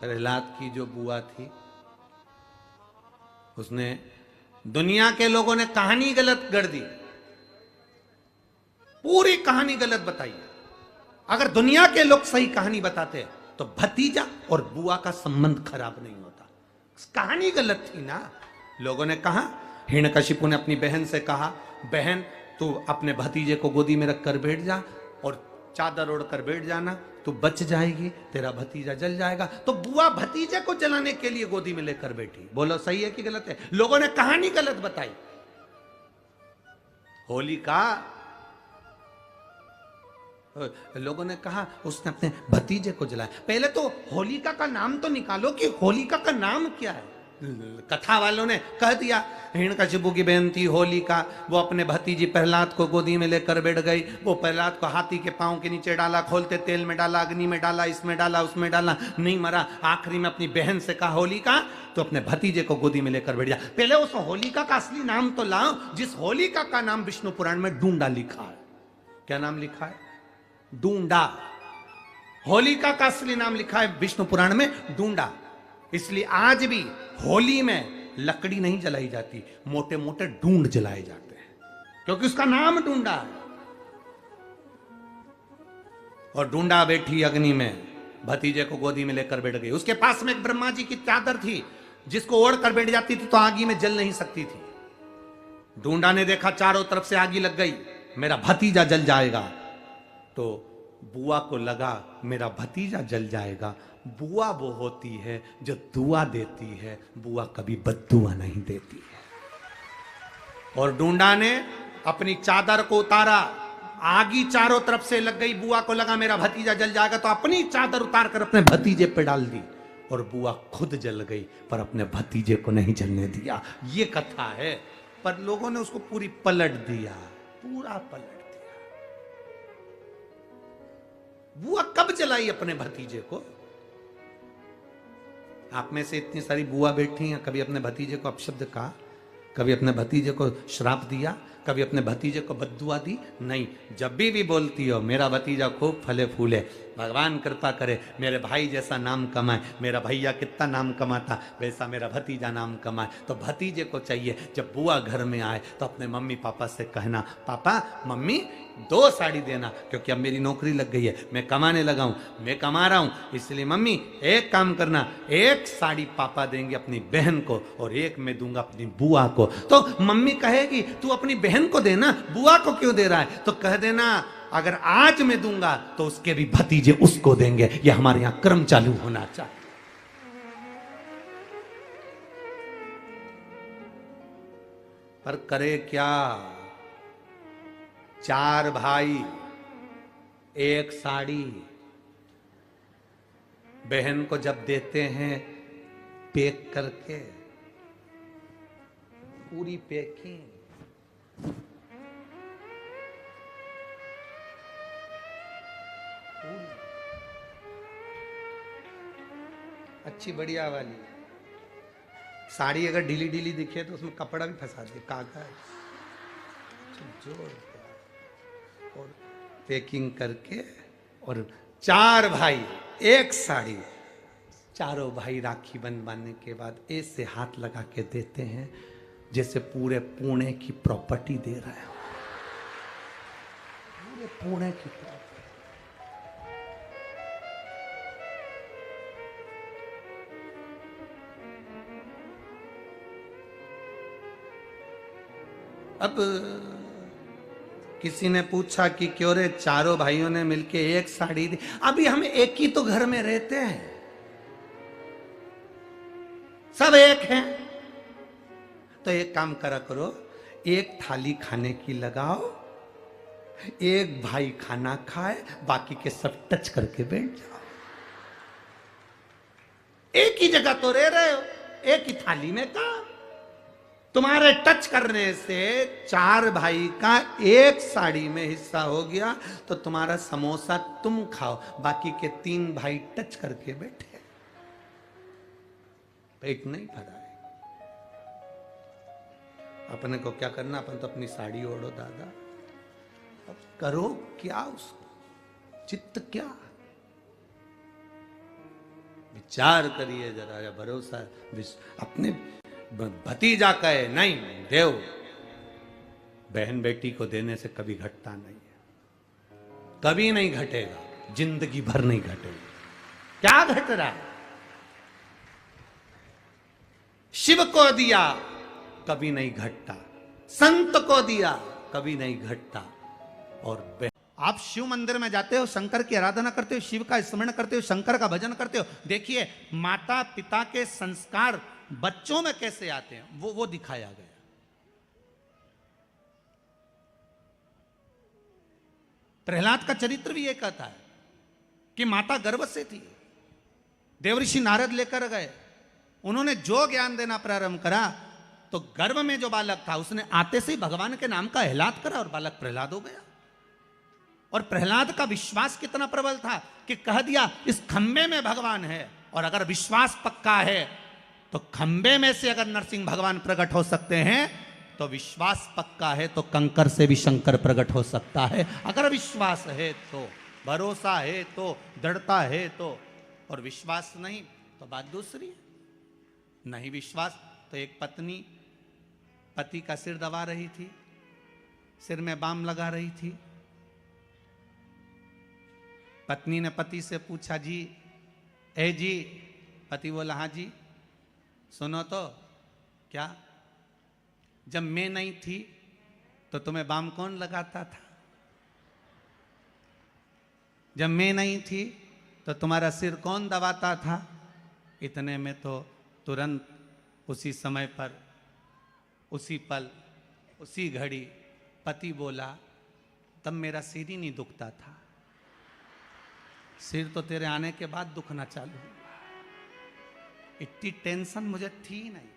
प्रहलाद की जो बुआ थी, उसने दुनिया के लोगों ने कहानी गलत गढ़ दी, पूरी कहानी गलत बताई है। अगर दुनिया के लोग सही कहानी बताते तो भतीजा और बुआ का संबंध खराब नहीं होता। कहानी गलत थी ना। लोगों ने कहा, हिरण्यकशिपु ने अपनी बहन से कहा, बहन तू अपने भतीजे को गोदी में रखकर बैठ जा और चादर ओढ़कर बैठ जाना, तू बच जाएगी, तेरा भतीजा जल जाएगा। तो बुआ भतीजे को जलाने के लिए गोदी में लेकर बैठी। बोलो सही है कि गलत है? लोगों ने कहानी गलत बताई। होलिका, लोगों ने कहा उसने अपने भतीजे को जलाया। पहले तो होलिका का नाम तो निकालो कि होलिका का नाम क्या है। कथा वालों ने कह दिया हिरण्यकशिपु की बहन थी होलिका, वो अपने भतीजी प्रहलाद को गोदी में लेकर बैठ गई। वो प्रहलाद को हाथी के पांव के नीचे डाला, खोलते तेल में डाला, अग्नि में डाला, इसमें डाला, उसमें डाला, नहीं मरा। आखिरी में अपनी बहन से कहा होलिका तो अपने भतीजे को गोदी में लेकर बैठ जा। पहले उस होलिका का असली नाम तो लाओ, जिस होलिका का नाम विष्णु पुराण में डूंडा लिखा है। क्या नाम लिखा है? डूंडा। होलिका का असली नाम लिखा है विष्णु पुराण में डूंडा। इसलिए आज भी होली में लकड़ी नहीं जलाई जाती, मोटे मोटे ढूंढ जलाए जाते हैं, क्योंकि उसका नाम ढूंढा है। और ढूंढा बैठी अग्नि में, भतीजे को गोदी में लेकर बैठ गई। उसके पास में एक ब्रह्मा जी की चादर थी, जिसको ओढ़ कर बैठ जाती थी तो आगी में जल नहीं सकती थी। ढूंढा ने देखा चारों तरफ से आगी लग गई, मेरा भतीजा जल जाएगा। तो बुआ को लगा मेरा भतीजा जल जाएगा। बुआ वो होती है जो दुआ देती है, बुआ कभी बद्दुआ नहीं देती है। और ढूंढा ने अपनी चादर को उतारा, आगी चारों तरफ से लग गई। बुआ को लगा मेरा भतीजा जल जाएगा, तो अपनी चादर उतार कर अपने भतीजे पे डाल दी और बुआ खुद जल गई, पर अपने भतीजे को नहीं जलने दिया। ये कथा है, पर लोगों ने उसको पूरी पलट दिया, पूरा पलट दिया। बुआ कब जलाई अपने भतीजे को? आप में से इतनी सारी बुआ बैठी हैं, कभी अपने भतीजे को अपशब्द कहा? कभी अपने भतीजे को श्राप दिया? कभी अपने भतीजे को बद्दुआ दी? नहीं। जब भी बोलती हो मेरा भतीजा खूब फले फूले, भगवान कृपा करे मेरे भाई जैसा नाम कमाए, मेरा भैया कितना नाम कमाता वैसा मेरा भतीजा नाम कमाए, तो भतीजे को चाहिए जब बुआ घर में आए तो अपने मम्मी पापा से कहना, पापा मम्मी 2 साड़ी देना, क्योंकि अब मेरी नौकरी लग गई है, मैं कमाने लगा हूं, मैं कमा रहा हूं, इसलिए मम्मी एक काम करना, 1 साड़ी पापा देंगे अपनी बहन को और 1 मैं दूंगा अपनी बुआ को। तो मम्मी कहेगी तू अपनी बहन को देना, बुआ को क्यों दे रहा है? तो कह देना अगर आज मैं दूंगा तो उसके भी भतीजे उसको देंगे। ये हमारे यहां क्रम चालू होना चाहिए। पर करे क्या? 4 भाई 1 साड़ी, बहन को जब देते हैं पैक करके, पूरी पैकिंग, अच्छी बढ़िया वाली साड़ी। अगर ढीली ढीली दिखे तो उसमें कपड़ा भी फंसा दे, कागज जोड़ और पैकिंग करके। और 4 भाई 1 साड़ी, चारों भाई राखी बंधवाने के बाद ऐसे हाथ लगा के देते हैं जैसे पूरे पुणे की प्रॉपर्टी दे रहे हो, पूरे पुणे की प्रॉपर्टी। अब किसी ने पूछा कि क्यों रे चारों भाइयों ने मिलके 1 साड़ी दी? अभी हम एक ही तो घर में रहते हैं, सब एक हैं। तो एक काम करा करो, 1 थाली खाने की लगाओ, 1 भाई खाना खाए, बाकी के सब टच करके बैठ जाओ। एक ही जगह तो रह रहे हो, एक ही थाली में काम। तुम्हारे टच करने से 4 भाई का 1 साड़ी में हिस्सा हो गया, तो तुम्हारा समोसा तुम खाओ, बाकी के 3 भाई टच करके बैठे, पेट नहीं भरा है। अपने को क्या करना? अपन तो अपनी साड़ी ओढ़ो दादा, अब करो क्या उसको? चित्त क्या? विचार करिए जरा, या भरोसा अपने भतीजा कहे नहीं देव, बहन बेटी को देने से कभी घटता नहीं है, कभी नहीं घटेगा, जिंदगी भर नहीं घटेगा। क्या घट रहा है? शिव को दिया कभी नहीं घटता, संत को दिया कभी नहीं घटता। और आप शिव मंदिर में जाते हो, शंकर की आराधना करते हो, शिव का स्मरण करते हो, शंकर का भजन करते हो, देखिए माता पिता के संस्कार बच्चों में कैसे आते हैं वो दिखाया गया। प्रहलाद का चरित्र भी ये कहता है कि माता गर्भ से थी, देवऋषि नारद लेकर गए, उन्होंने जो ज्ञान देना प्रारंभ करा तो गर्भ में जो बालक था उसने आते से ही भगवान के नाम का एहलाद करा और बालक प्रहलाद हो गया। और प्रहलाद का विश्वास कितना प्रबल था कि कह दिया इस खंबे में भगवान है, और अगर विश्वास पक्का है तो खंबे में से अगर नरसिंह भगवान प्रकट हो सकते हैं तो विश्वास पक्का है तो कंकर से भी शंकर प्रकट हो सकता है। अगर विश्वास है तो, भरोसा है तो, दृढ़ता है तो, और विश्वास नहीं तो बात दूसरी है। नहीं विश्वास तो एक पत्नी पति का सिर दबा रही थी, सिर में बाम लगा रही थी। पत्नी ने पति से पूछा जी ए जी, पति बोला हाँ जी। सुनो तो क्या, जब मैं नहीं थी तो तुम्हें बाम कौन लगाता था? जब मैं नहीं थी तो तुम्हारा सिर कौन दबाता था? इतने में तो तुरंत उसी समय पर, उसी पल, उसी घड़ी पति बोला तब मेरा सिर ही नहीं दुखता था, सिर तो तेरे आने के बाद दुखना चालू हुआ। इतनी टेंशन मुझे थी नहीं।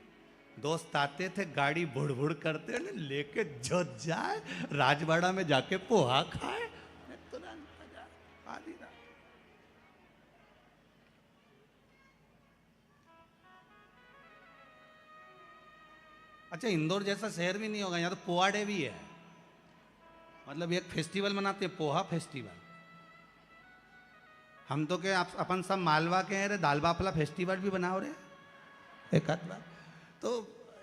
दोस्त आते थे, गाड़ी बुड़ बुड़ करते लेके जो जाए, राजवाड़ा में जाके पोहा खाए, तुरंत आधी रात। अच्छा, इंदौर जैसा शहर भी नहीं होगा, यहाँ तो पोहा डे भी है, मतलब एक फेस्टिवल मनाते हैं, पोहा फेस्टिवल। हम तो क्या अपन सब मालवा के हैं रे, दाल बाफला फेस्टिवल भी बनाओ रे एक आध बार। तो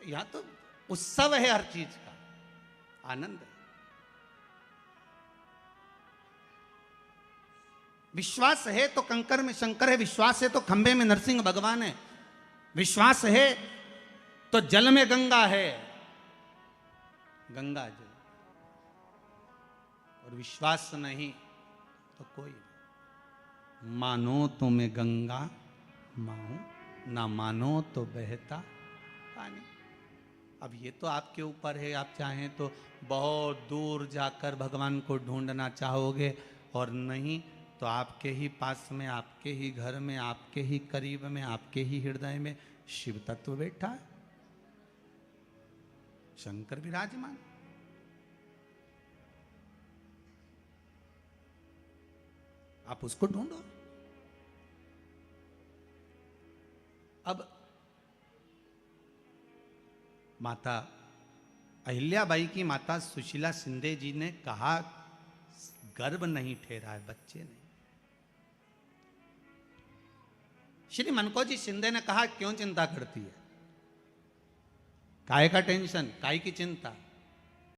यहाँ तो उत्सव है, हर चीज का आनंद है। विश्वास है तो कंकर में शंकर है, विश्वास है तो खंबे में नरसिंह भगवान है, विश्वास है तो जल में गंगा है, गंगा जल, और विश्वास नहीं तो कोई नहीं। मानो तो मैं गंगा माऊं, ना मानो तो बहता पानी। अब ये तो आपके ऊपर है, आप चाहें तो बहुत दूर जाकर भगवान को ढूंढना चाहोगे, और नहीं तो आपके ही पास में, आपके ही घर में, आपके ही करीब में, आपके ही हृदय में शिव तत्व बैठा है, शंकर विराजमान। आप उसको ढूंढो। अब माता अहिल्याबाई की माता सुशीला शिंदे जी ने कहा गर्भ नहीं ठहरा है, बच्चे नहीं। श्री मनकोजी शिंदे ने कहा क्यों चिंता करती है, काय का टेंशन, काय की चिंता,